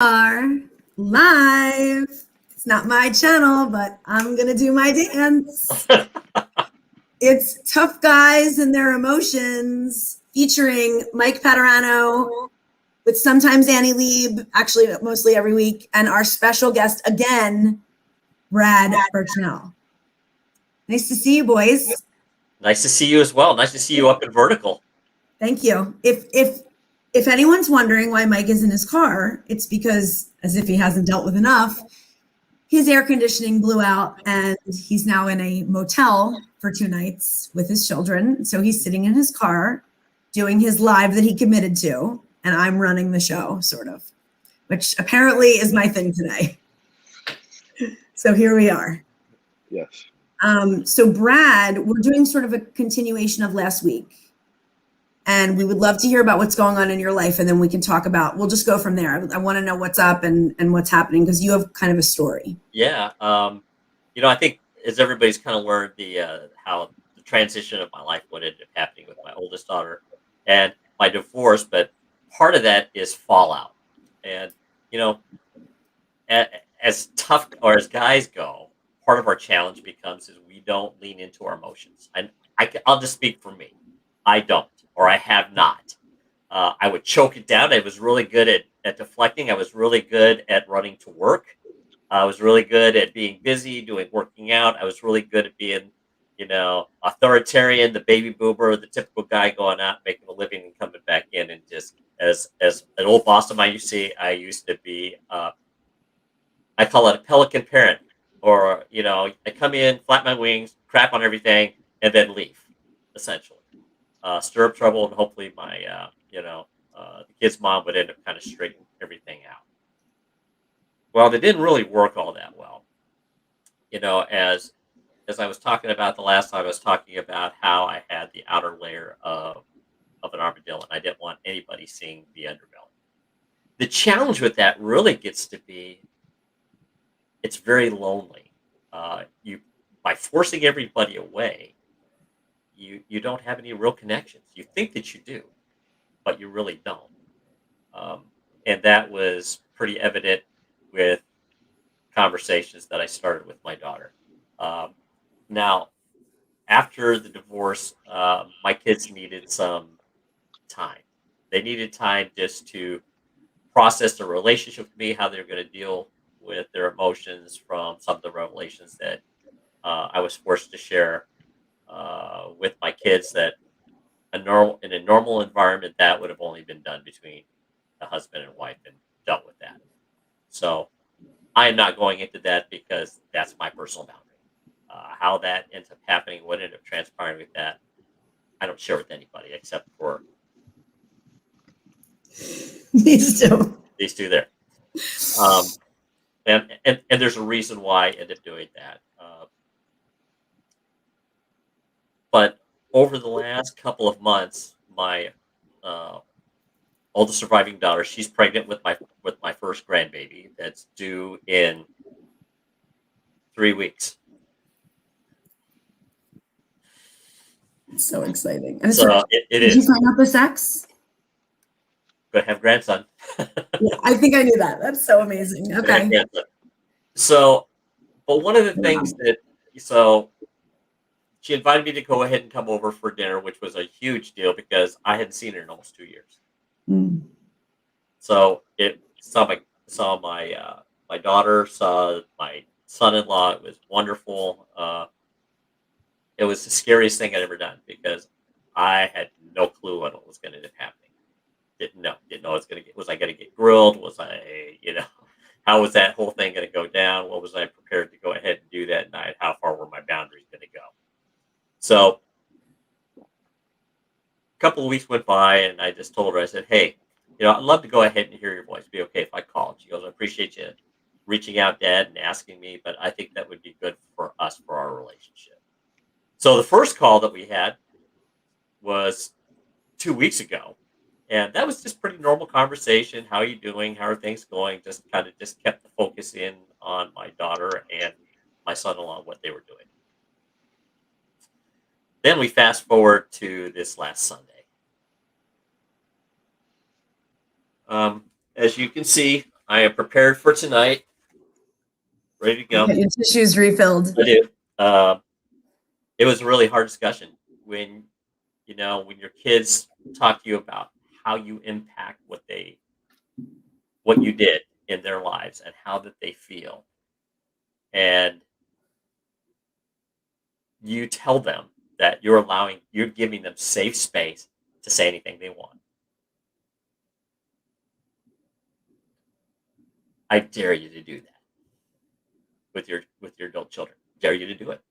Are live. It's not my channel, but I'm going to do my dance. It's Tough Guys and Their Emotions featuring Mike Paterano with sometimes Annie Lieb, actually mostly every week, and our special guest again, Brad Burchnell. Nice to see you, boys. Nice to see you as well. Nice to see you up in vertical. Thank you. If anyone's wondering why Mike is in his car, it's because, as if he hasn't dealt with enough, his air conditioning blew out and he's now in a motel for 2 nights with his children. So he's sitting in his car doing his live that he committed to, and I'm running the show, sort of, which apparently is my thing today. So here we are. Yes. So Brad, we're doing sort of a continuation of last week. And we would love to hear about what's going on in your life, and then we can talk about, we'll just go from there. I want to know what's up and what's happening, because you have kind of a story. Yeah. I think as everybody's kind of learned how the transition of my life, what ended up happening with my oldest daughter and my divorce, but part of that is fallout. And, as tough or as guys go, part of our challenge becomes is we don't lean into our emotions. And I'll just speak for me. I don't. Or I have not. I would choke it down. I was really good at deflecting. I was really good at running to work. I was really good at being busy, working out. I was really good at being, authoritarian, the baby boomer, the typical guy going out, making a living and coming back in. And just as an old boss of mine used to say, I used to be, I call it a pelican parent. Or, I come in, flap my wings, crap on everything, and then leave, essentially. Stir up trouble, and hopefully the kid's mom would end up kind of straightening everything out. Well, it didn't really work all that well. As I was talking about the last time, I was talking about how I had the outer layer of an armadillo, and I didn't want anybody seeing the underbelly. The challenge with that really gets to be, it's very lonely. You by forcing everybody away, you don't have any real connections. You think that you do, but you really don't. And that was pretty evident with conversations that I started with my daughter. Now, after the divorce, my kids needed some time. They needed time just to process the relationship with me, how they're going to deal with their emotions from some of the revelations that I was forced to share with my kids, that in a normal environment that would have only been done between the husband and wife, and dealt with that. So I am not going into that because that's my personal boundary. How that ends up happening, what ended up transpiring with that, I don't share with anybody except for These two there. And there's a reason why I ended up doing that. But over the last couple of months, my oldest surviving daughter, she's pregnant with my first grandbaby that's due in 3 weeks. It's so exciting. And so it is. Did you find out the sex? Gonna have grandson. Yeah, I think I knew that. That's so amazing. Okay. So, but one of the things she invited me to go ahead and come over for dinner, which was a huge deal because I hadn't seen her in almost 2 years. Mm. So saw my daughter, saw my son-in-law. It was wonderful. It was the scariest thing I'd ever done because I had no clue what was going to end up happening. Didn't know was I going to get grilled? Was I, how was that whole thing going to go down? What was I prepared to go ahead and do that night? How far were my boundaries going to go? So a couple of weeks went by, and I just told her, I said, hey, I'd love to go ahead and hear your voice. Be okay if I called? She goes, I appreciate you reaching out, Dad, and asking me, but I think that would be good for us, for our relationship. So the first call that we had was 2 weeks ago. And that was just pretty normal conversation. How are you doing? How are things going? Just kept the focus in on my daughter and my son-in-law, what they were doing. Then we fast forward to this last Sunday. As you can see, I am prepared for tonight. Ready to go. Get your tissues refilled. I do. Uh, it was a really hard discussion when when your kids talk to you about how you impact what you did in their lives and how that they feel, and you tell them that you're giving them safe space to say anything they want. I dare you to do that with your adult children. Dare you to do it,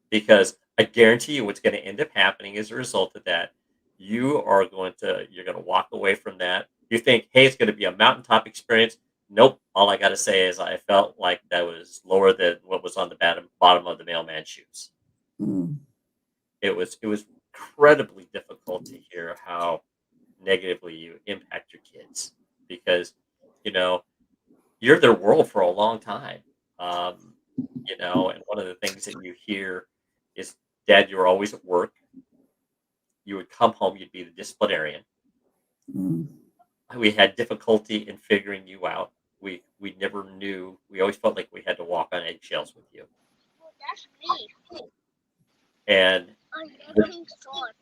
because I guarantee you what's going to end up happening as a result of that. You're going to walk away from that. You think, hey, it's going to be a mountaintop experience. Nope. All I got to say is I felt like that was lower than what was on the bottom of the mailman's shoes. Mm. It was incredibly difficult to hear how negatively you impact your kids, because you know you're their world for a long time. And one of the things that you hear is, Dad, you were always at work. You would come home, you'd be the disciplinarian. Mm. We had difficulty in figuring you out. We never knew. We always felt like we had to walk on eggshells with you. That's me. And I'm the looking short.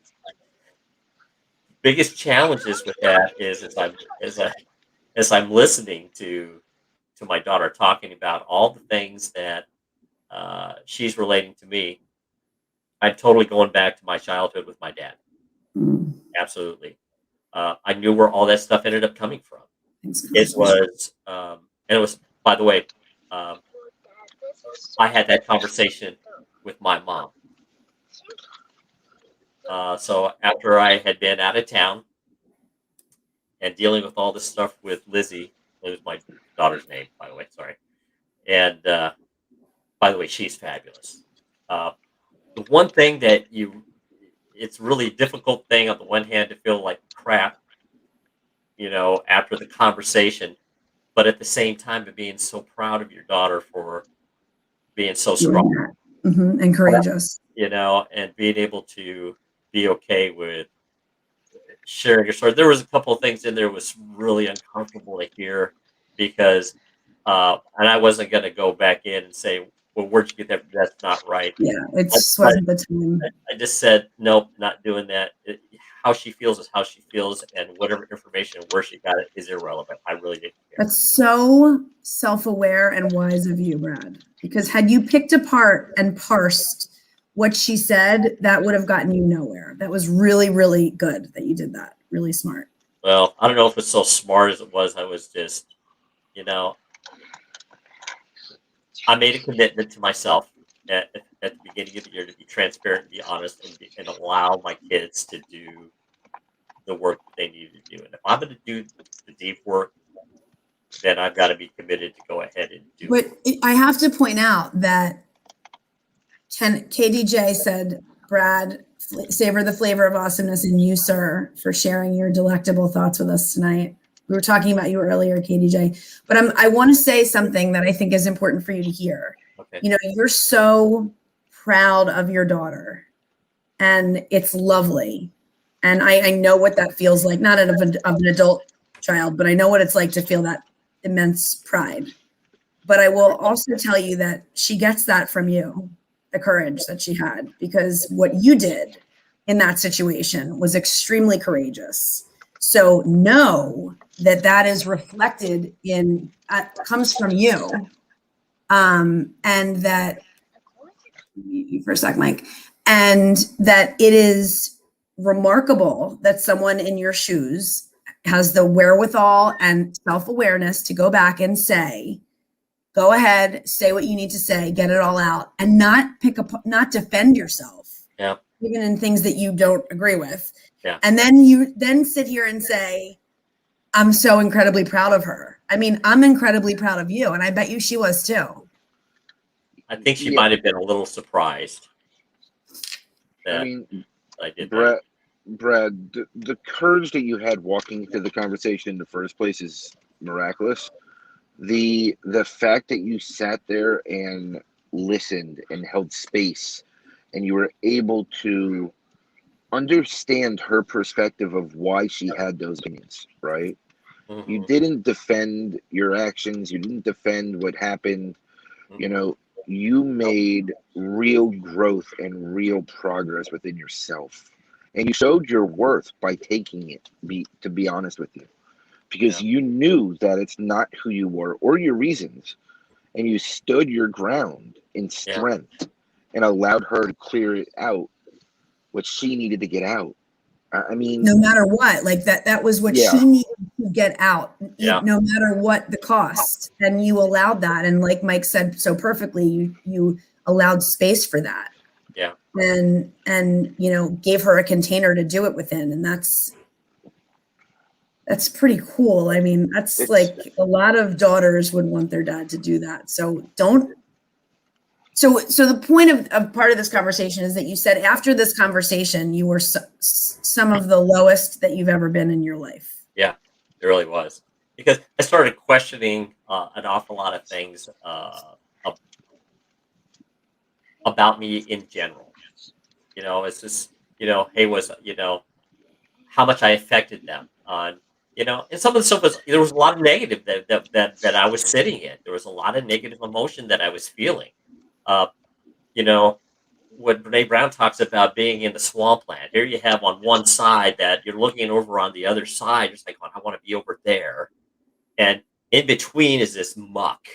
biggest challenges with that is as I'm listening to my daughter talking about all the things that she's relating to me. I'm totally going back to my childhood with my dad. Mm. Absolutely. I knew where all that stuff ended up coming from. Thanks, It Constance. was, and it was, by the way, um, I had that conversation with my mom. So after I had been out of town and dealing with all this stuff with Lizzie, it was my daughter's name, by the way, sorry. And by the way, she's fabulous. Uh, the one thing that it's really difficult thing on the one hand to feel like crap, after the conversation, but at the same time of being so proud of your daughter for being so Doing strong, that. And courageous. and being able to be okay with sharing your story. There was a couple of things in there was really uncomfortable to hear because, and I wasn't going to go back in and say, well, where'd you get that? That's not right. Yeah, it But, just but wasn't the time. I just said, nope, not doing that. How she feels is how she feels, and whatever information and where she got it is irrelevant. I really didn't care. That's so self-aware and wise of you, Brad. Because had you picked apart and parsed what she said, that would have gotten you nowhere. That was really, really good that you did that. Really smart. Well, I don't know if it's so smart as it was. I was just, you know, I made a commitment to myself at the beginning of the year to be transparent and be honest and allow my kids to do the work that they need to do. And if I'm going to do the deep work, then I've got to be committed to go ahead and do But it. I have to point out that KDJ said, Brad, savor the flavor of awesomeness in you, sir, for sharing your delectable thoughts with us tonight. We were talking about you earlier, KDJ, but I want to say something that I think is important for you to hear. Okay. You're so proud of your daughter, and it's lovely. And I know what that feels like, not of an adult child, but I know what it's like to feel that immense pride. But I will also tell you that she gets that from you, the courage that she had, because what you did in that situation was extremely courageous. So know that is reflected in, comes from you. And that, for a sec, Mike, and that it is remarkable that someone in your shoes has the wherewithal and self-awareness to go back and say, go ahead, say what you need to say, get it all out, and not not defend yourself. Yeah. Even in things that you don't agree with. Yeah. And then you sit here and say, I'm so incredibly proud of her. I mean, I'm incredibly proud of you, and I bet you she was too. I think she might have been a little surprised that I did that. Brad, the courage that you had walking into the conversation in the first place is miraculous. The fact that you sat there and listened and held space, and you were able to understand her perspective of why she had those opinions, right? You Mm-hmm. didn't defend your actions. You didn't defend what happened. You Mm-hmm. know, you made real growth and real progress within yourself. And you showed your worth by taking it, to be honest with you, because Yeah. you knew that it's not who you were or your reasons. And you stood your ground in Yeah. strength and allowed her to clear it out, what she needed to get out. I mean, No matter what, like that was what yeah, she needed to get out, Yeah. no matter what the cost. And you allowed that. And like Mike said so perfectly, you allowed space for that. Yeah. And gave her a container to do it within. And that's pretty cool. I mean, that's it's like a lot of daughters would want their dad to do that. So the point of part of this conversation is that you said after this conversation, you were some of the lowest that you've ever been in your life. Yeah. It really was, because I started questioning an awful lot of things about me in general. It's just, hey, was, how much I affected them on, and some of the stuff was, there was a lot of negative that I was sitting in. There was a lot of negative emotion that I was feeling. Uh, you know, when Brene Brown talks about being in the swampland, here you have on one side that you're looking over on the other side, just like, oh, I want to be over there. And in between is this muck.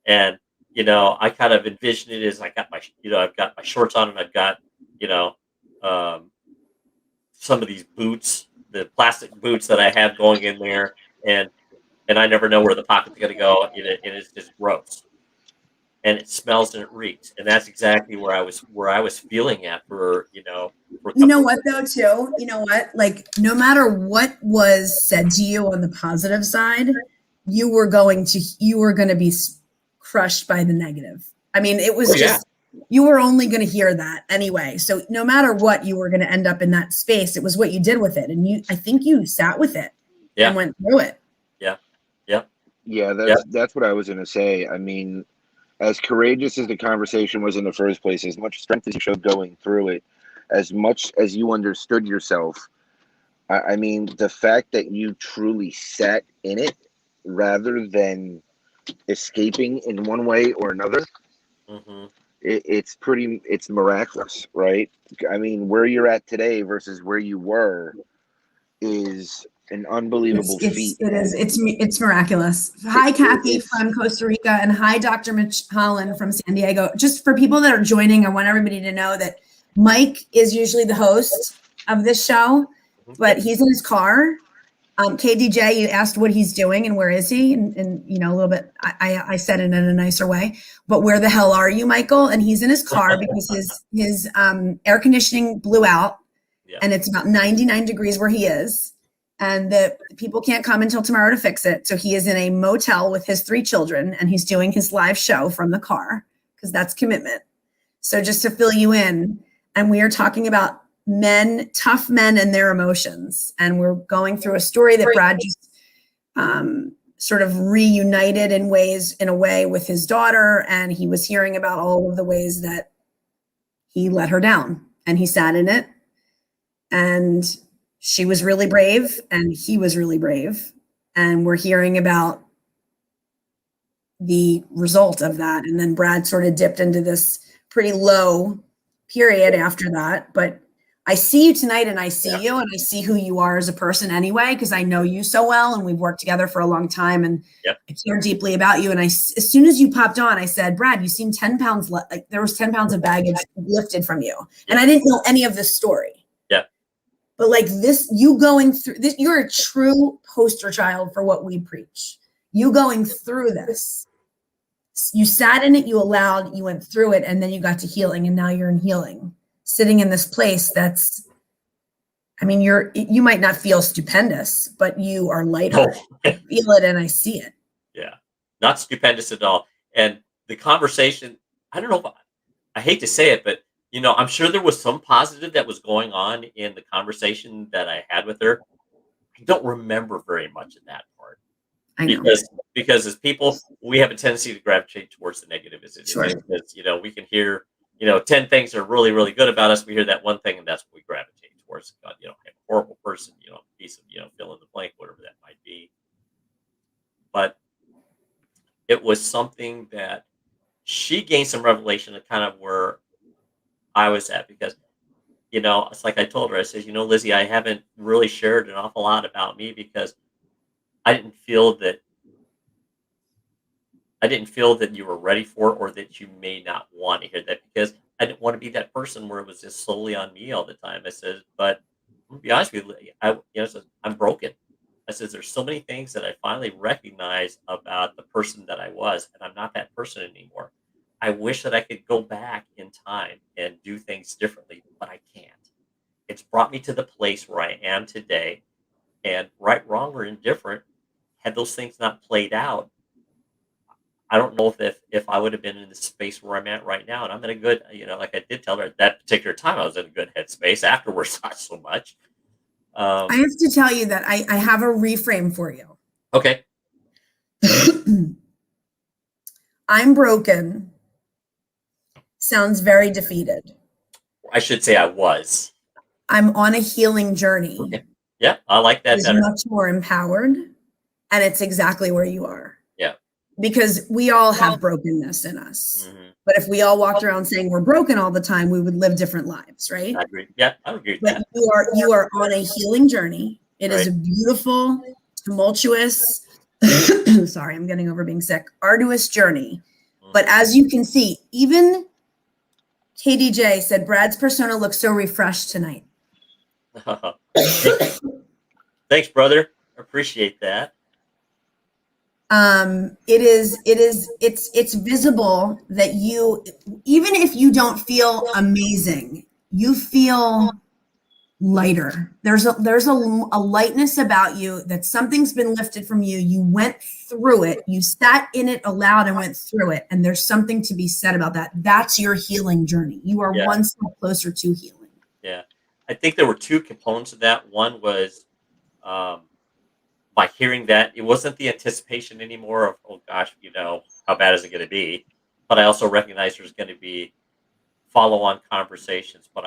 And, I kind of envision it as I got my, I've got my shorts on and I've got, you know, um, some of these boots, the plastic boots that I have going in there, and I never know where the pocket's going to go. And it's just gross, and it smells and it reeks, and that's exactly where I was feeling at for a You know couple of what though, too? You know what? Like no matter what was said to you on the positive side, you were going to be crushed by the negative. I mean, it was Oh yeah, just you were only going to hear that anyway. So no matter what, you were going to end up in that space. It was what you did with it, and I think you sat with it and yeah, went through it. yeah, yeah, yeah, yeah, that's what I was gonna say. I mean, as courageous as the conversation was in the first place, as much strength as you showed going through it, as much as you understood yourself, I mean, the fact that you truly sat in it rather than escaping in one way or another, hmm it's miraculous, right? I mean, where you're at today versus where you were is an unbelievable feat. It's miraculous. It, Hi, it, Kathy it's from Costa Rica, and hi, Dr. Mitch Holland from San Diego. Just for people that are joining, I want everybody to know that Mike is usually the host of this show, but Yep. he's in his car. KDJ, you asked what he's doing and where is he, and a little bit. I said it in a nicer way, but where the hell are you, Michael? And he's in his car because his air conditioning blew out, Yeah. and it's about 99 degrees where he is, and the people can't come until tomorrow to fix it. So he is in a motel with his 3 children, and he's doing his live show from the car because that's commitment. So just to fill you in, and we are talking about tough men and their emotions. And we're going through a story that Brad just sort of reunited in a way with his daughter. And he was hearing about all of the ways that he let her down, and he sat in it. And she was really brave and he was really brave. And we're hearing about the result of that. And then Brad sort of dipped into this pretty low period after that. But I see you tonight, and I see you, and I see who you are as a person anyway, because I know you so well, and we've worked together for a long time, and Yep. I care deeply about you. And as soon as you popped on, I said, Brad, you seem 10 pounds, like there was 10 pounds of baggage lifted from you. And I didn't know any of this story. Yeah. But like this, you going through this, you're a true poster child for what we preach. You going through this. You sat in it, you went through it, and then you got to healing, and now you're in healing. Sitting in this place you might not feel stupendous, but you are lighter. Oh. I feel it and I see it. Yeah, not stupendous at all. And the conversation, I don't know if I hate to say it, but I'm sure there was some positive that was going on in the conversation that I had with her. I don't remember very much of that part. I know. Because as people, we have a tendency to gravitate towards the negative as it is. Sure. Because, we can hear, 10 things are really, really good about us. We hear that one thing, and that's what we gravitate towards God, I'm a horrible person, piece of, fill in the blank, whatever that might be. But it was something that she gained some revelation of kind of where I was at because, it's like I told her, I said, Lizzie, I haven't really shared an awful lot about me because I didn't feel that you were ready for it or that you may not want to hear that because I didn't want to be that person where it was just solely on me all the time. I said, but I'm gonna be honest with you, I said, I'm broken. I said, there's so many things that I finally recognized about the person that I was, and I'm not that person anymore. I wish that I could go back in time and do things differently, but I can't. It's brought me to the place where I am today, and right, wrong, or indifferent, had those things not played out, I don't know if I would have been in the space where I'm at right now. And I'm in a good, like I did tell her at that particular time, I was in a good headspace. Afterwards, not so much. I have to tell you that I have a reframe for you. Okay. I'm broken. Sounds very defeated. I should say I was. I'm on a healing journey. Okay. Yeah, I like that It's better. much more empowered, and it's exactly where you are. Yeah. Because we all have brokenness in us. Mm-hmm. But if we all walked around saying we're broken all the time, we would live different lives, right? I agree. Yeah, I agree with But that. you are on a healing journey. It is a beautiful, tumultuous, sorry, I'm getting over being sick, arduous journey. But as you can see, even KDJ said Brad's persona looks so refreshed tonight. Thanks, brother. Appreciate that. It's visible that you, even if you don't feel amazing, you feel lighter. There's a lightness about you that something's been lifted from you. You went through it. You sat in it aloud and went through it. And there's something to be said about that. That's your healing journey. You are one step closer to healing. Yeah. I think there were two components of that. One was, by hearing that, it wasn't the anticipation anymore of, oh gosh, how bad is it going to be? But I also recognize there's going to be follow-on conversations. But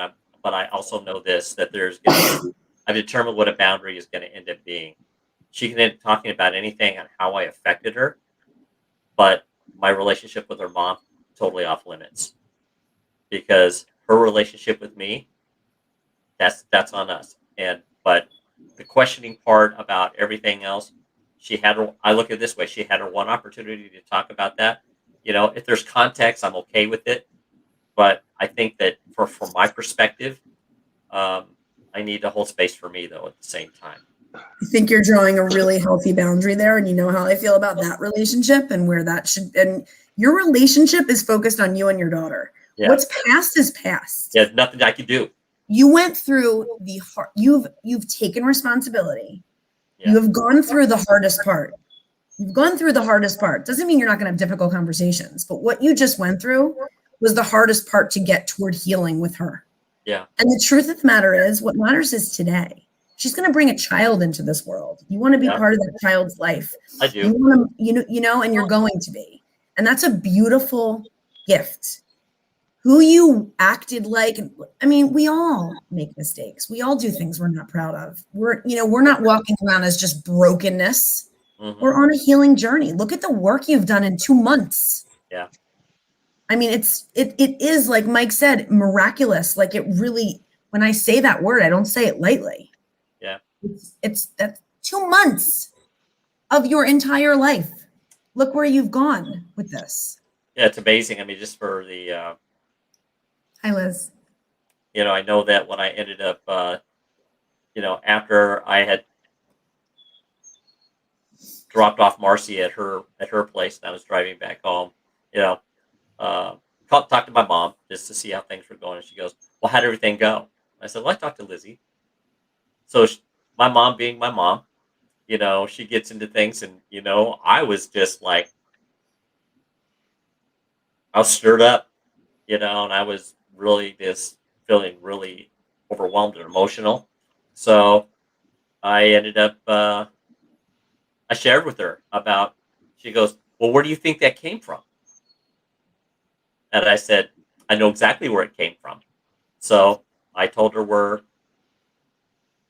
I also know this, that there's going to be, I've determined what a boundary is going to end up being. She can end up talking about anything on how I affected her, but my relationship with her mom, totally off limits. Because her relationship with me, that's on us. But the questioning part about everything else, I look at it this way, she had her one opportunity to talk about that. If there's context, I'm okay with it. But I think that from my perspective, I need to hold space for me, though, at the same time. I think you're drawing a really healthy boundary there. And you know how I feel about that relationship and where that should, and your relationship is focused on you and your daughter. Yeah. What's past is past. There's nothing I can do. You went through you've taken responsibility. Yeah. You have gone through the hardest part. You've gone through the hardest part. Doesn't mean you're not going to have difficult conversations, but what you just went through was the hardest part to get toward healing with her. Yeah. And the truth of the matter is, what matters is today. She's going to bring a child into this world. You want to be part of that child's life. I do. You want to, and you're going to be. And that's a beautiful gift. Who you acted like, I mean, we all make mistakes. We all do things we're not proud of. We're not walking around as just brokenness. Mm-hmm. We're on a healing journey. Look at the work you've done in 2 months. Yeah. I mean, it is, like Mike said, miraculous. Like, it really, when I say that word, I don't say it lightly. Yeah. It's that's 2 months of your entire life. Look where you've gone with this. Yeah, it's amazing. I mean, just for the hi, Liz. I know that when I ended up, after I had dropped off Marcy at her place, and I was driving back home, talked to my mom just to see how things were going, and she goes, "Well, how'd everything go?" I said, "Well, I talked to Lizzie." So my mom, being my mom, she gets into things, and I was just like, I was stirred up, and I was really just feeling really overwhelmed and emotional. So I ended up, I shared with her about, she goes, "Well, where do you think that came from?" And I said, "I know exactly where it came from." So I told her where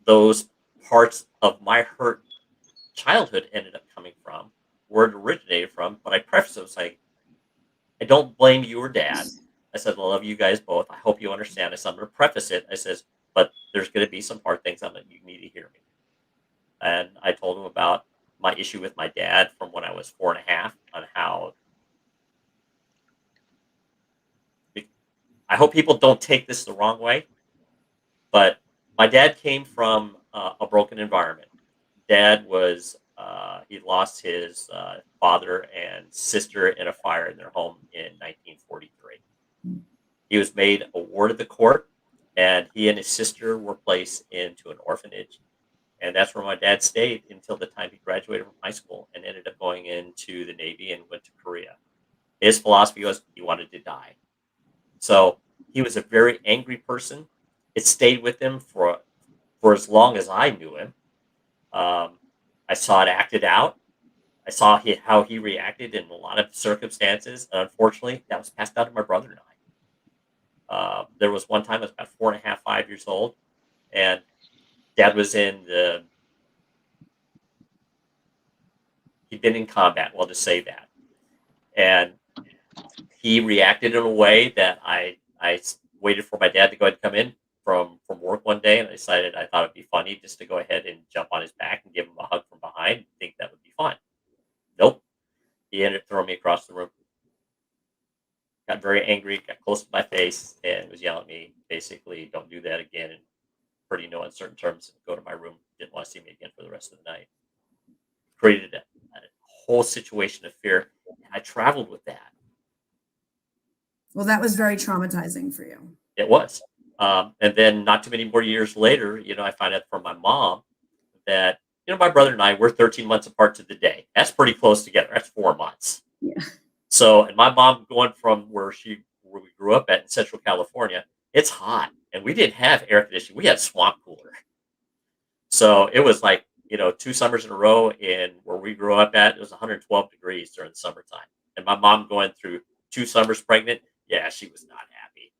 those parts of my hurt childhood ended up coming from, where it originated from. But I preface it was like, I don't blame you or dad. I said, I love you guys both. I hope you understand. I said, I'm going to preface it. I says, but there's going to be some hard things you need to hear me. And I told him about my issue with my dad from when I was 4.5, on how I hope people don't take this the wrong way, but my dad came from a broken environment. Dad was he lost his father and sister in a fire in their home in 1943. He was made a ward of the court, and he and his sister were placed into an orphanage. And that's where my dad stayed until the time he graduated from high school and ended up going into the Navy and went to Korea. His philosophy was he wanted to die. So he was a very angry person. It stayed with him for as long as I knew him. I saw it acted out. I saw how he reacted in a lot of circumstances. And unfortunately, that was passed down to my brother and I. There was one time I was about 4.5, 5 years old, and Dad was he'd been in combat. We'll just say that. And he reacted in a way that I waited for my dad to go ahead and come in from work one day, and I decided I thought it'd be funny just to go ahead and jump on his back and give him a hug from behind and think that would be fun. Nope. He ended up throwing me across the room. Got very angry, got close to my face, and was yelling at me, basically, don't do that again, in pretty no uncertain terms, and go to my room. Didn't want to see me again for the rest of the night. Created a whole situation of fear, and I traveled with that. Well, that was very traumatizing for you. It was. And then not too many more years later, I find out from my mom that, my brother and I, we're 13 months apart to the day. That's pretty close together. That's 4 months. Yeah. So, and my mom going from where we grew up at in Central California, it's hot. And we didn't have air conditioning. We had swamp cooler. So it was like, 2 summers in a row in where we grew up at, it was 112 degrees during the summertime. And my mom going through 2 summers pregnant, yeah, she was not happy.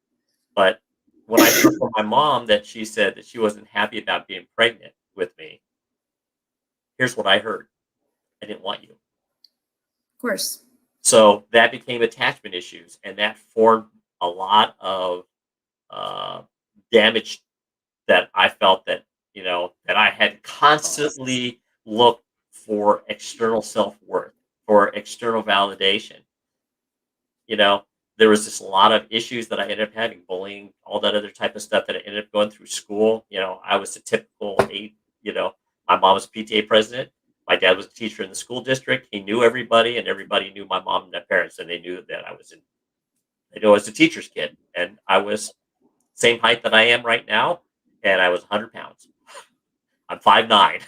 But when I heard from my mom that she said that she wasn't happy about being pregnant with me, here's what I heard. I didn't want you. Of course. So that became attachment issues, and that formed a lot of damage that I felt that, that I had constantly looked for external self-worth, for external validation. There was just a lot of issues that I ended up having, bullying, all that other type of stuff that I ended up going through school. I was a typical 8, my mom was a PTA president. My dad was a teacher in the school district. He knew everybody, and everybody knew my mom and my parents, and they knew that I was a teacher's kid, and I was same height that I am right now, and I was 100 pounds. I'm 5'9".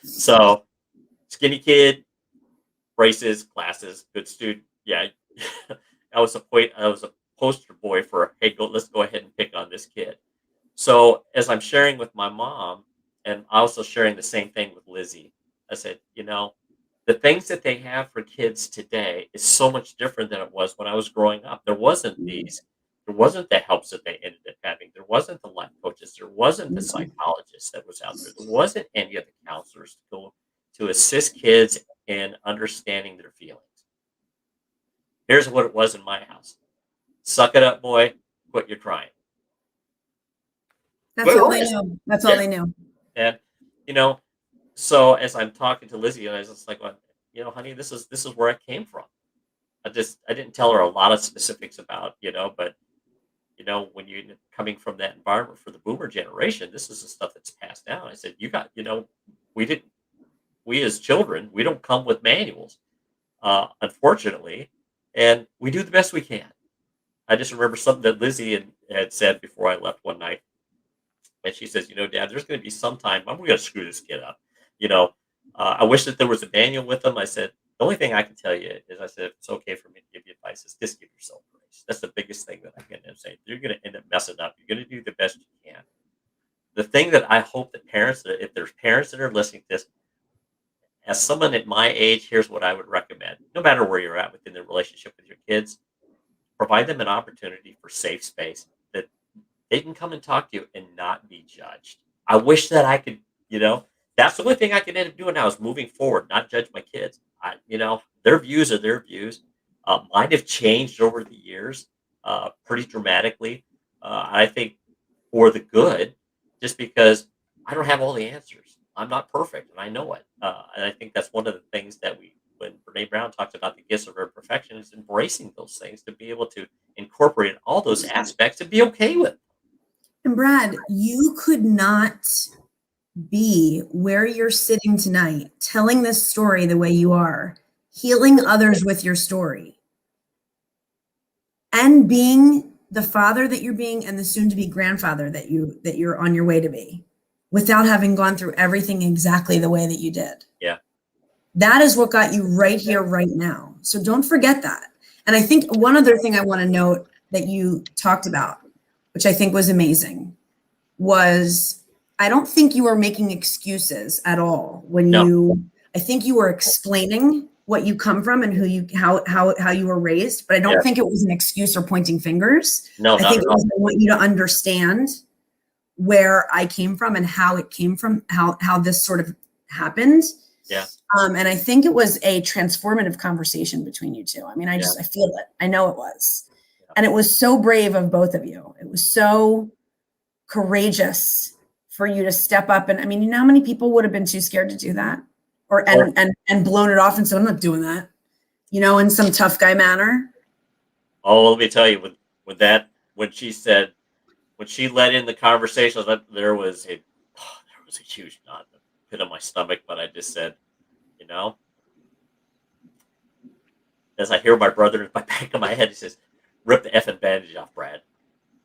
So skinny kid, braces, glasses, good student. Yeah. I was a poster boy for, hey, let's go ahead and pick on this kid. So as I'm sharing with my mom, and also sharing the same thing with Lizzie, I said, the things that they have for kids today is so much different than it was when I was growing up. There wasn't the helps that they ended up having. There wasn't the life coaches. There wasn't the psychologists that was out there. There wasn't any of the counselors to assist kids in understanding their feelings. Here's what it was in my house. Suck it up, boy. Quit your crying. That's all they knew. That's all they knew. And, so as I'm talking to Lizzie, I was just like, well, honey, this is where I came from. I didn't tell her a lot of specifics about, but, when you're coming from that environment for the boomer generation, this is the stuff that's passed down. I said, we as children, we don't come with manuals, unfortunately, and we do the best we can. I just remember something that Lizzie had said before I left one night. And she says, Dad, there's going to be some time I'm going to screw this kid up. I wish that there was a manual with them. I said, the only thing I can tell you is, I said, if it's okay for me to give you advice, is just give yourself grace. That's the biggest thing that I can say. You're going to end up messing up. You're going to do the best you can. The thing that I hope that parents, if there's parents that are listening to this, as someone at my age, here's what I would recommend. No matter where you're at within the relationship with your kids, provide them an opportunity for safe space that they can come and talk to you and not be judged. I wish that I could, that's the only thing I can end up doing now is moving forward, not judge my kids. Their views are their views. Mine have changed over the years, pretty dramatically. I think for the good, just because I don't have all the answers. I'm not perfect, and I know it. And I think that's one of the things that when Brene Brown talks about the gifts of imperfection, is embracing those things to be able to incorporate all those aspects and be okay with. And Brad, you could not be where you're sitting tonight, telling this story the way you are, healing others with your story, and being the father that you're being and the soon-to-be grandfather that you're on your way to be, without having gone through everything exactly the way that you did. Yeah. That is what got you right here, right now. So don't forget that. And I think one other thing I want to note that you talked about, which I think was amazing, was I don't think you were making excuses at all I think you were explaining what you come from and how you were raised, but I don't think it was an excuse or pointing fingers. No, I think it was, I want you to understand where I came from and how it came from, how this sort of happened. Yeah. And I think it was a transformative conversation between you two. I mean, I feel it. I know it was. Yeah. And it was so brave of both of you. It was so courageous for you to step up. And I mean, you know how many people would have been too scared to do that and blown it off and said, I'm not doing that, in some tough guy manner. Oh, let me tell you, when she let in the conversation, there was a huge knot in the pit of my stomach, but I just said, as I hear my brother in the back of my head, he says, rip the effing bandage off, Brad.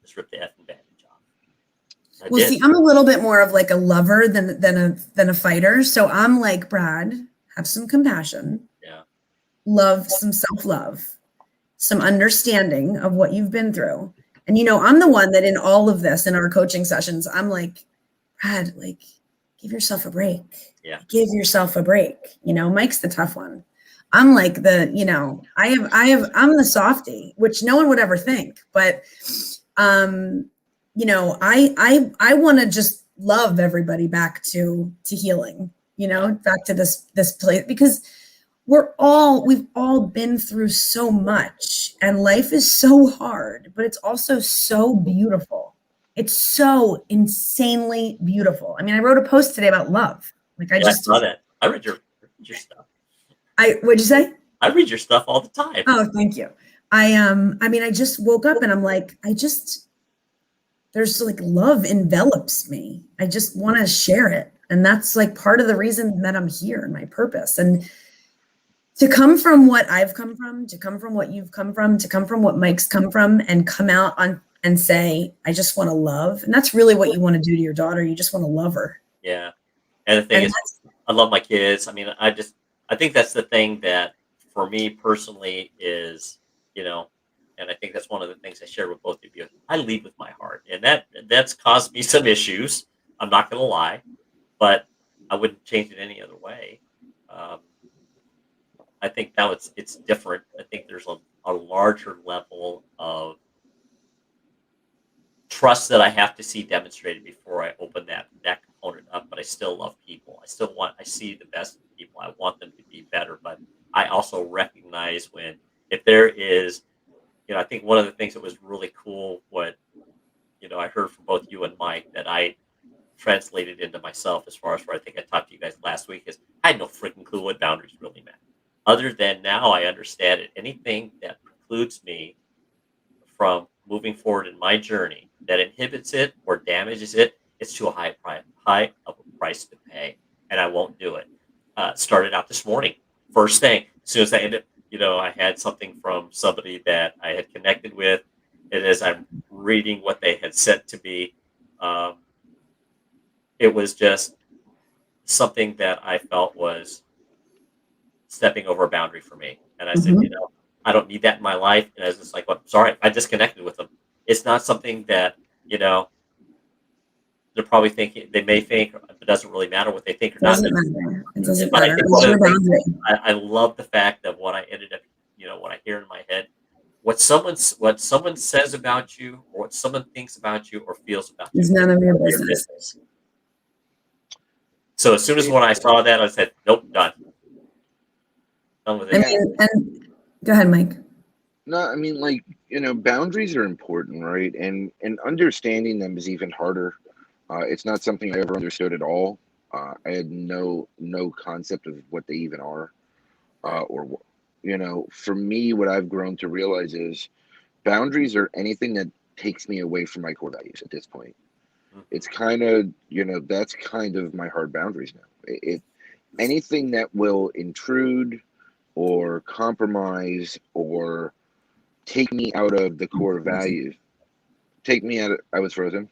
Just rip the effing bandage off. Well, see, I'm a little bit more of like a lover than a fighter. So I'm like, Brad, have some compassion. Yeah. Love, some self-love, some understanding of what you've been through. And, I'm the one that in all of this, in our coaching sessions, I'm like, Brad, like, give yourself a break. Yeah. Give yourself a break. Mike's the tough one. I'm like I'm the softie, which no one would ever think, but, I want to just love everybody back to healing, back to this place, because we've all been through so much and life is so hard, but it's also so beautiful. It's so insanely beautiful. I mean, I wrote a post today about love. Like I saw that. I read your stuff. What'd you say? I read your stuff all the time. Oh, thank you. I just woke up and I'm like, there's like love envelops me. I just want to share it. And that's like part of the reason that I'm here and my purpose. And to come from what I've come from, to come from what you've come from, to come from what Mike's come from and come out on and say, I just want to love. And that's really what you want to do to your daughter. You just want to love her. Yeah. And the thing is, I love my kids. I mean, I think that's the thing that for me personally is, and I think that's one of the things I share with both of you. I lead with my heart, and that's caused me some issues. I'm not going to lie, but I wouldn't change it any other way. I think now it's different. I think there's a larger level of trust that I have to see demonstrated before I open that component up. But I still love people. I see the best in people. I want them to be better, but I also recognize if there is. I think one of the things that was really cool, I heard from both you and Mike that I translated into myself as far as where I think I talked to you guys last week is I had no freaking clue what boundaries really meant. Other than now I understand it. Anything that precludes me from moving forward in my journey that inhibits it or damages it, it's too high of a price to pay. And I won't do it. Started out this morning. First thing, as soon as I ended I had something from somebody that I had connected with, and as I'm reading what they had sent to me, it was just something that I felt was stepping over a boundary for me. And I said, I don't need that in my life. And I was just like, well, sorry, I disconnected with them. It's not something that, they're probably thinking, they may think it doesn't really matter what they think or not. It doesn't But matter. I think one of the things, I love the fact that what I ended up, what I hear in my head, what someone says about you or what someone thinks about you or feels about you is none of your business. So as soon as when I saw that, I said, nope, done. Done with I it. mean, and go ahead, Mike. No, I mean, like, boundaries are important, right? And understanding them is even harder. It's not something I ever understood at all. I had no concept of what they even are. Right. For me, what I've grown to realize is boundaries are anything that takes me away from my core values at this point. Mhm. It's kind of, that's kind of my hard boundaries now. Anything that will intrude or compromise or take me out of the core values, take me out of, I was frozen.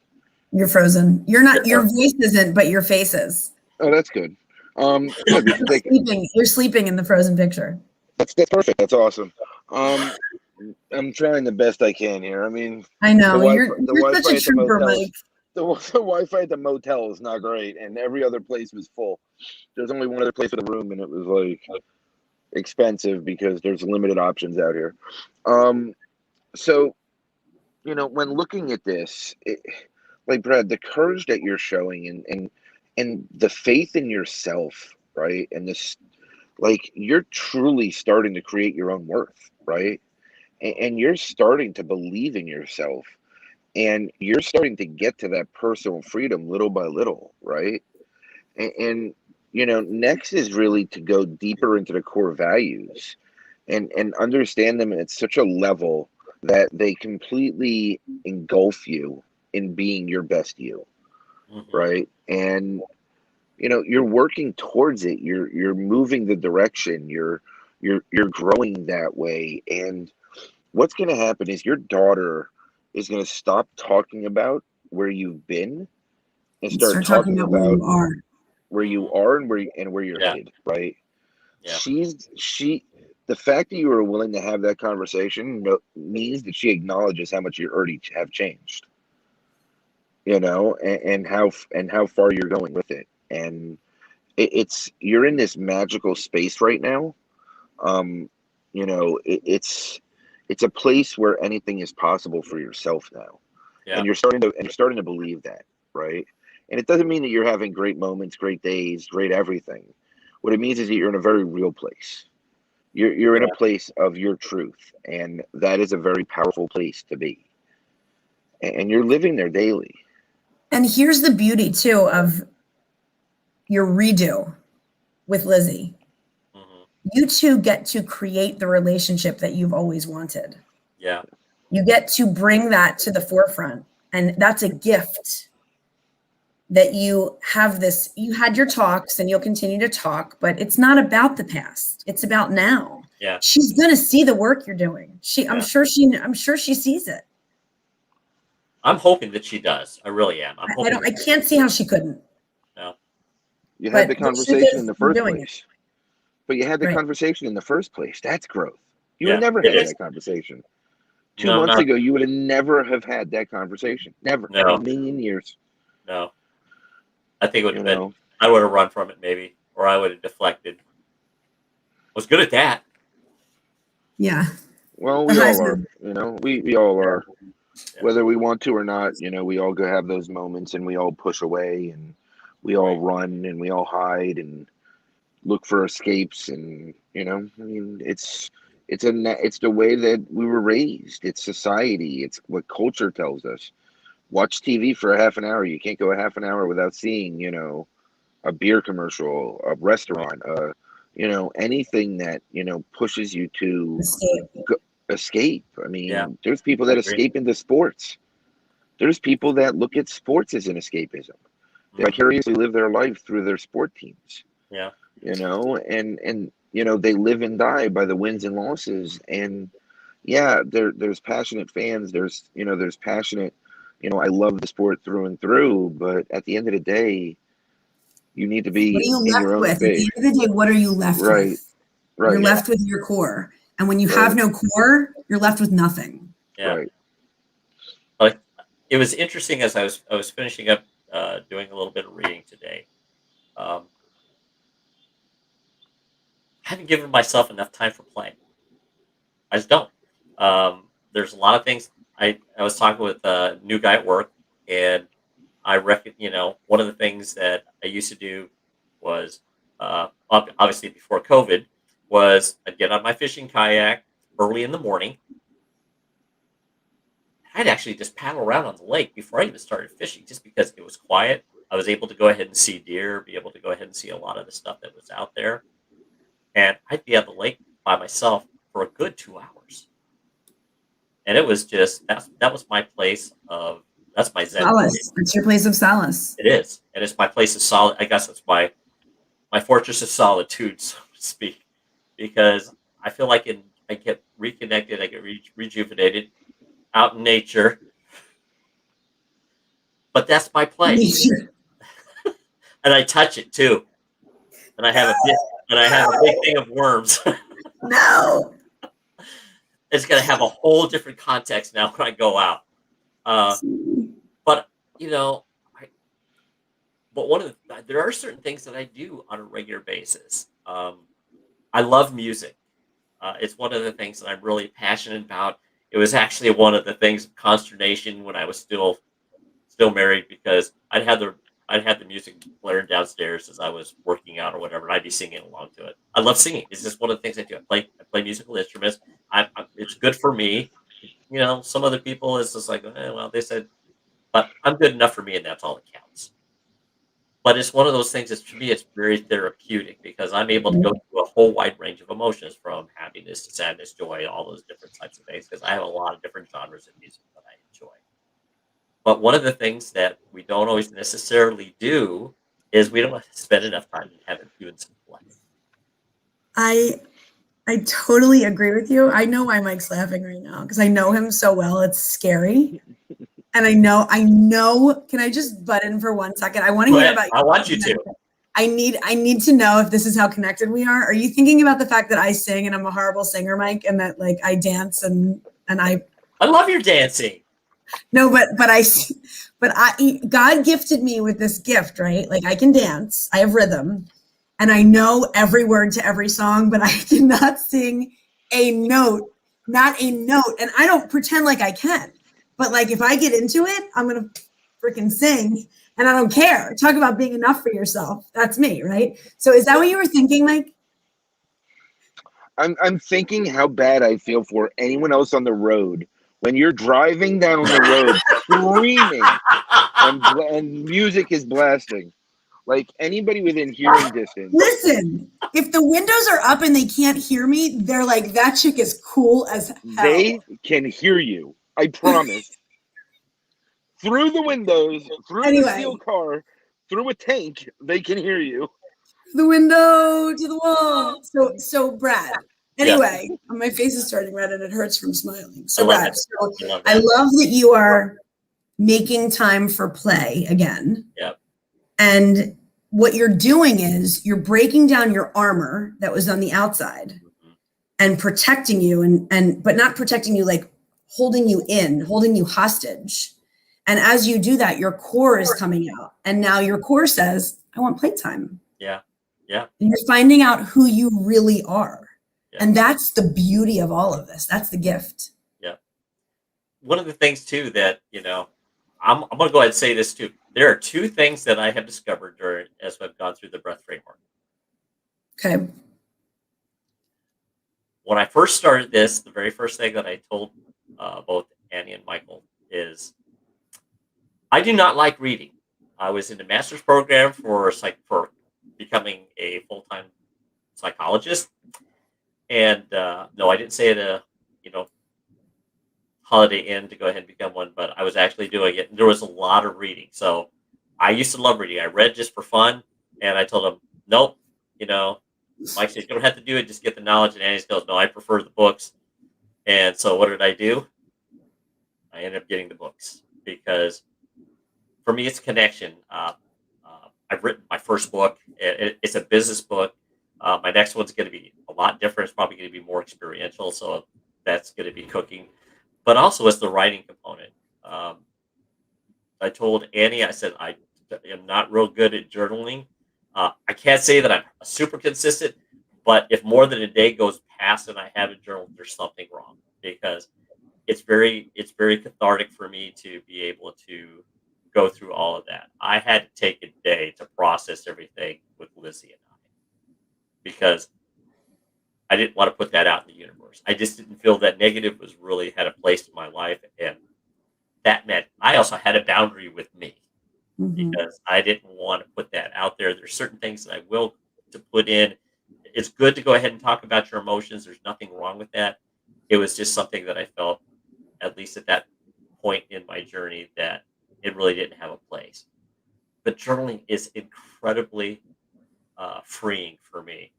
You're frozen. You're not. Your Yeah. voice isn't, but your face is. Oh, that's good. Good, because You're sleeping. You're sleeping in the frozen picture. that's perfect. That's awesome. I'm trying the best I can here. I mean, I know. the You're Wi-Fi such a at the trooper, motel, Mike. the Wi-Fi at the motel is not great, and every other place was full. There's only one other place with a room, and it was like expensive because there's limited options out here. So when looking at this, like Brad, the courage that you're showing and the faith in yourself, right? And this, like, you're truly starting to create your own worth, right? And you're starting to believe in yourself, and you're starting to get to that personal freedom little by little, right? And next is really to go deeper into the core values and understand them at such a level that they completely engulf you in being your best you, Mhm. right? And you're working towards it. You're moving the direction. You're growing that way. And what's going to happen is your daughter is going to stop talking about where you've been and And start start talking talking about where about you are. where you are and where you're Yeah. headed, right? Yeah. The fact that you are willing to have that conversation means that she acknowledges how much you already have changed, and how far you're going with it. And you're in this magical space right now. It's a place where anything is possible for yourself now. Yeah. And you're starting to believe that, right? And it doesn't mean that you're having great moments, great days, great everything. What it means is that you're in a very real place. You're in a Yeah. place of your truth, and that is a very powerful place to be. And you're living there daily. And here's the beauty too of your redo with Lizzie. Mhm. You two get to create the relationship that you've always wanted. Yeah. You get to bring that to the forefront. And that's a gift that you have this. You had your talks and you'll continue to talk, but it's not about the past. It's about now. Yeah. She's going to see the work you're doing. I'm Yeah. sure she sees it. I'm hoping that she does. I really am. I'm hoping. I can't see how she couldn't. No. You had the But the truth conversation in is, the you're first doing it. place. But you had the Right. conversation in the first place. That's growth. You would Yeah. have never It had is. that conversation. No, 2 months not. ago, you would have never have had that conversation. Never. In a No. million years. No. I think it would You have been. know. I would have run from it maybe, or I would have deflected. Was good at that. Yeah. Well, The we all are. Heisman. We all are. Yeah. Whether we want to or not, we all go have those moments, and we all push away, and we all Right. run, and we all hide, and look for escapes, and I mean, it's the way that we were raised. It's society. It's what culture tells us. Watch TV for a half an hour. You can't go a half an hour without seeing, a beer commercial, a Right. restaurant, anything that pushes you to Escape. escape. I Yeah. mean, there's people I that agree. escape into sports. There's people that look at sports as an escapism. They Mhm. vicariously live their life through their sport teams, Yeah. and they live and die by the wins and losses. And yeah, there's passionate fans. There's passionate. I love the sport through and through. But at the end of the day, you need to What are be you in your left own with? At the space. end of the day, what are you left Right. with? You're Right. Yeah. left with your core. And when you have Right. no core, you're left with nothing. Yeah. Right. Like it was interesting as I was finishing up doing a little bit of reading today. Um, I haven't given myself enough time for play. I just don't. There's a lot of things. I was talking with a new guy at work, and I reckon one of the things that I used to do was obviously before COVID, was I'd get on my fishing kayak early in the morning. I'd actually just paddle around on the lake before I even started fishing, just because it was quiet. I was able to go ahead and see deer, be able to go ahead and see a lot of the stuff that was out there. And I'd be at the lake by myself for a good 2 hours. And it was just, that was my place of, that's my zen. Solace. It's your place of solace. It is. And it's my place of solid. I guess it's my fortress of solitude, so to speak, because I feel like I get reconnected, I get rejuvenated out in nature. But that's my place. And I touch it too. And I have a big thing of worms. No. It's going to have a whole different context now when I go out. But there are certain things that I do on a regular basis. I love music. It's one of the things that I'm really passionate about. It was actually one of the things of consternation when I was still married, because I'd have the music blaring downstairs as I was working out or whatever, and I'd be singing along to it. I love singing. It's just one of the things I do. I play musical instruments. It's good for me. Some other people, it's just like, well, they said, but I'm good enough for me, and that's all that counts. But it's one of those things that, to me, it's very therapeutic, because I'm able to go through a whole wide range of emotions, from happiness to sadness, joy, all those different types of things, because I have a lot of different genres of music that I enjoy. But one of the things that we don't always necessarily do is we don't spend enough time doing some play. I totally agree with you. I know why Mike's laughing right now, because I know him so well. It's scary. And I know, can I just butt in for 1 second? I want to hear about you. I want you to. I need to know if this is how connected we are. Are you thinking about the fact that I sing and I'm a horrible singer, Mike, and that like I dance and I love your dancing. No, but God gifted me with this gift, right? Like I can dance, I have rhythm, and I know every word to every song, but I cannot sing a note, not a note. And I don't pretend like I can, but like if I get into it, I'm gonna freaking sing, and I don't care. Talk about being enough for yourself. That's me, right? So is that what you were thinking, Mike? I'm thinking how bad I feel for anyone else on the road when you're driving down the road screaming and music is blasting. Like anybody within hearing distance. Listen, if the windows are up and they can't hear me, they're like, that chick is cool as hell. They can hear you. I promise. Through the windows, through the steel car, through a tank, they can hear you. The window to the wall. So Brad. Anyway, my face is starting red and it hurts from smiling. So Brad, I love that you are making time for play again. Yep. And what you're doing is you're breaking down your armor that was on the outside and protecting you but not protecting you, like holding you in, holding you hostage. And as you do that, your core is coming out. And now your core says, I want playtime. Yeah. Yeah. And you're finding out who you really are. Yeah. And that's the beauty of all of this. That's the gift. Yeah. One of the things too that, I'm going to go ahead and say this too. There are 2 things that I have discovered as I've gone through the breath framework. Okay. When I first started this, the very first thing that I told both Annie and Michael is, I do not like reading. I was in the master's program for becoming a full-time psychologist. And no, I didn't say it, Holiday Inn to go ahead and become one, but I was actually doing it. And there was a lot of reading. So I used to love reading. I read just for fun. And I told him, nope, Mike said, you don't have to do it. Just get the knowledge. And Annie goes, no, I prefer the books. And so what did I do? I ended up getting the books, because for me, it's a connection. I've written my first book. It's a business book. My next one's going to be a lot different. It's probably going to be more experiential. So that's going to be cooking. But also it's the writing component. I told Annie, I said, I am not real good at journaling. I can't say that I'm super consistent, but if more than a day goes past and I haven't journaled, there's something wrong, because it's very cathartic for me to be able to go through all of that. I had to take a day to process everything with Lizzie and I because I didn't want to put that out in the universe. I just didn't feel that negative was really had a place in my life, and that meant I also had a boundary with me because I didn't want to put that out there. There's certain things that I will to put in. It's good to go ahead and talk about your emotions. There's nothing wrong with that. It was just something that I felt, at least at that point in my journey, that it really didn't have a place. But journaling is incredibly freeing for me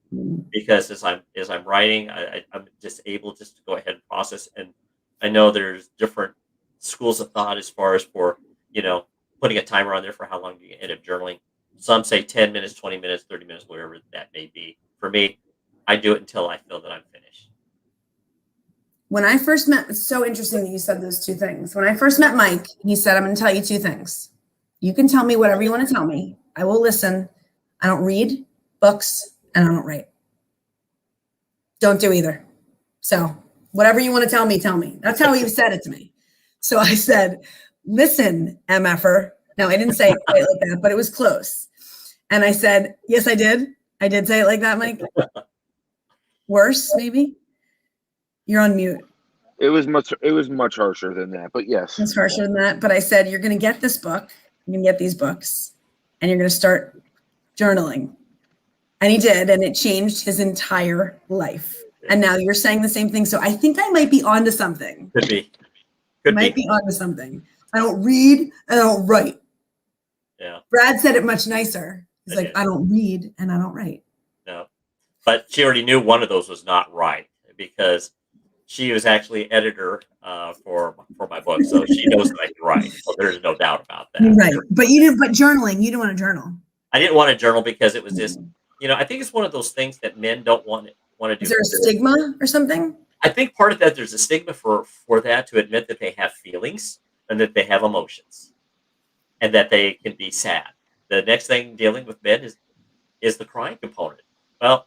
because as I'm writing, I'm just able just to go ahead and process. And I know there's different schools of thought as far as for putting a timer on there for how long do you end up journaling. Some say 10 minutes, 20 minutes, 30 minutes, whatever that may be. For me, I do it until I feel that I'm finished. When I first met, it's so interesting that you said those two things. When I first met Mike, he said, I'm going to tell you two things. You can tell me whatever you want to tell me. I will listen. I don't read books and I don't write. Don't do either. So whatever you want to tell me, tell me. That's how he said it to me. So I said, listen, MFer. No, I didn't say it quite like that, but it was close. And I said, yes, I did. I did say it like that, Mike. Worse, maybe. You're on mute. It was much harsher than that, but yes. It's harsher than that. But I said, you're going to get this book. You're going to get these books and you're going to start journaling. And he did. And it changed his entire life. And now you're saying the same thing. So I think I might be onto something. Could be. Might be onto something. I don't read and I don't write. Yeah. Brad said it much nicer. He's like, did. I don't read and I don't write. No. But she already knew one of those was not right because she was actually editor for my book, so she knows that I can write. So there's no doubt about that. Right, but you didn't. But journaling, you didn't want to journal. I didn't want to journal because it was just, I think it's one of those things that men don't want to do. Is there a stigma or something? I think part of that there's a stigma for that to admit that they have feelings and that they have emotions, and that they can be sad. The next thing dealing with men is the crying component. Well,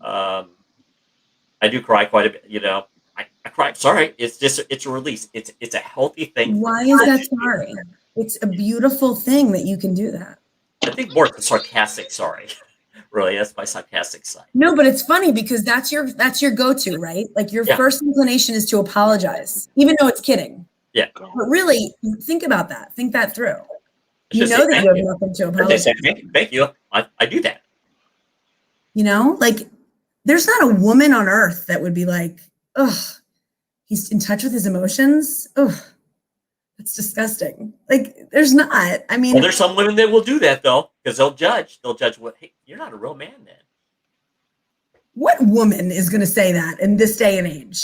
I do cry quite a bit. I cry. Sorry, it's a release. It's a healthy thing. Why is that sorry? It's a beautiful thing that you can do that. I think more the sarcastic sorry. Really, that's my sarcastic side. No, but it's funny because that's your go-to, right? Like your first inclination is to apologize, even though it's kidding. Yeah. But really, think about that. Think that through. You know that you have nothing to apologize. Thank you. I do that. Like there's not a woman on earth that would be like, ugh, he's in touch with his emotions. Ugh, that's disgusting. Like there's not. I mean, well, there's some women that will do that though, because they'll judge. They'll judge what, hey, you're not a real man then. What woman is going to say that in this day and age?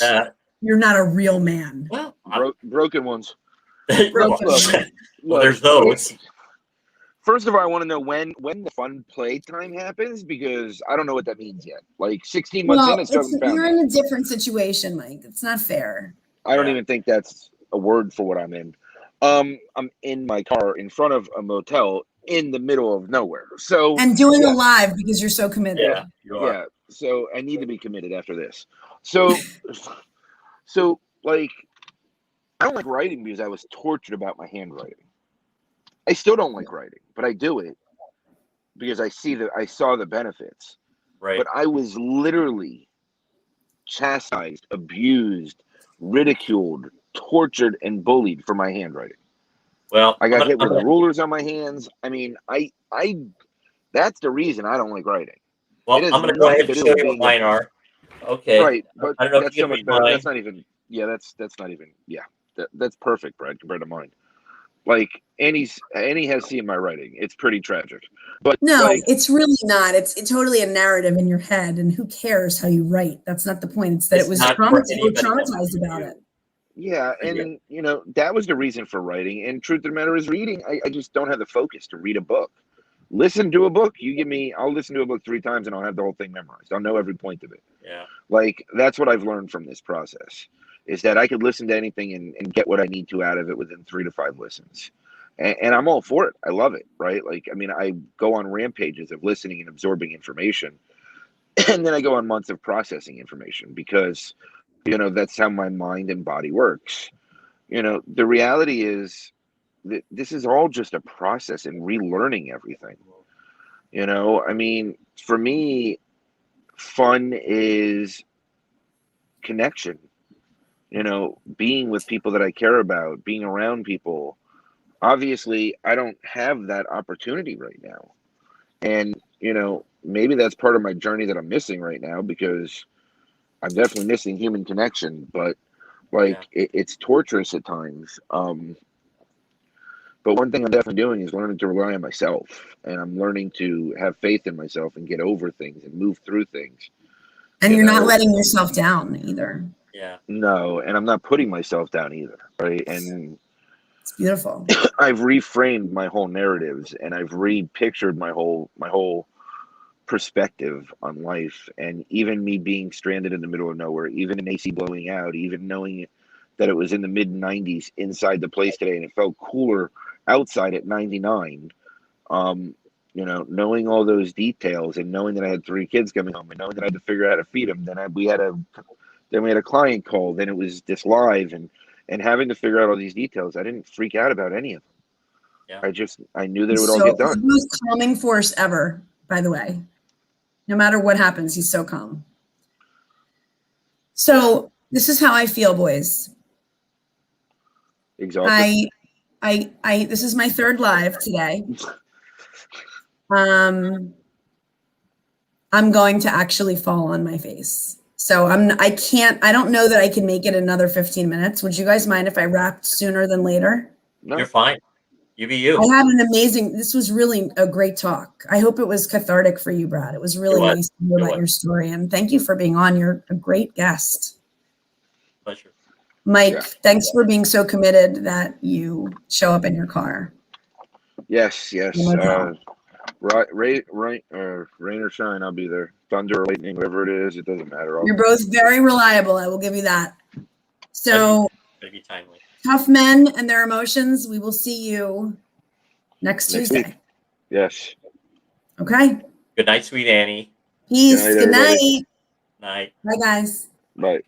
You're not a real man. Well, broken ones. Well, there's those. First of all, I want to know when the fun play time happens because I don't know what that means yet. Like 16 months in, you're in a different situation, Mike. It's not fair. I don't even think that's a word for what I'm in. I'm in my car in front of a motel in the middle of nowhere. And doing a live because you're so committed. Yeah, you are. Yeah. So I need to be committed after this. So like I don't like writing because I was tortured about my handwriting. I still don't like writing, but I do it because I saw the benefits. Right. But I was literally chastised, abused, ridiculed, tortured, and bullied for my handwriting. Well, I got hit with rulers on my hands. I mean, I that's the reason I don't like writing. Well, I'm going to go ahead and show you what mine are. Okay. Right, but I don't know if that's you so can much read better. mine. That's not even. Yeah, that's not even. Yeah, that's perfect, Brad, compared to mine. Like Annie has seen my writing. It's pretty tragic. But no, it's really not. It's totally a narrative in your head, and who cares how you write? That's not the point. It's that it was traumatized about it. Yeah, and that was the reason for writing. And truth of the matter is, reading. I just don't have the focus to read a book. Listen to a book. I'll listen to a book 3 times and I'll have the whole thing memorized. I'll know every point of it. Yeah. Like that's what I've learned from this process. Is that I could listen to anything and get what I need to out of it within 3 to 5 listens. And I'm all for it. I love it, right? Like, I mean, I go on rampages of listening and absorbing information. And then I go on months of processing information because, that's how my mind and body works. The reality is this is all just a process and relearning everything. You know, I mean, for me, fun is connection. You know, being with people that I care about, being around people. Obviously, I don't have that opportunity right now. And, you know, maybe that's part of my journey that I'm missing right now, because I'm definitely missing human connection, but Yeah. like it's torturous at times. But one thing I'm definitely doing is learning to rely on myself, and I'm learning to have faith in myself and get over things and move through things. And You you're not know, letting yourself down either. Yeah. no, and I'm not putting myself down either, right? And It's beautiful. I've reframed my whole narratives, and I've repictured my whole perspective on life. And even me being stranded in the middle of nowhere, even an AC blowing out, even knowing that it was in the mid 90s inside the place today and it felt cooler outside at 99. You know, knowing all those details and knowing that I had 3 kids coming home and knowing that I had to figure out how to feed them. We had a client call, then it was this live, and having to figure out all these details. I didn't freak out about any of them. Yeah. I knew that it would all So get he's the done. most calming force ever, by the way. No matter what happens, he's so calm. So this is how I feel, boys. Exhausted. This is my 3rd live today. I'm going to actually fall on my face. So I don't know that I can make it another 15 minutes. Would you guys mind if I wrapped sooner than later? No. You're fine. You be you. I had this was really a great talk. I hope it was cathartic for you, Brad. It was really nice to hear about your story. And thank you for being on. You're a great guest. Pleasure. Mike, thanks for being so committed that you show up in your car. Yes. Oh Rain or shine, I'll be there. Thunder or lightning, whatever it is, it doesn't matter. You're both very reliable. I will give you that. So Maybe timely. tough men and their emotions. We will see you next Tuesday. Week. Yes. Okay. Good night, sweet Annie. Peace. Good night, Good everybody. night. Night. Bye, guys. Bye.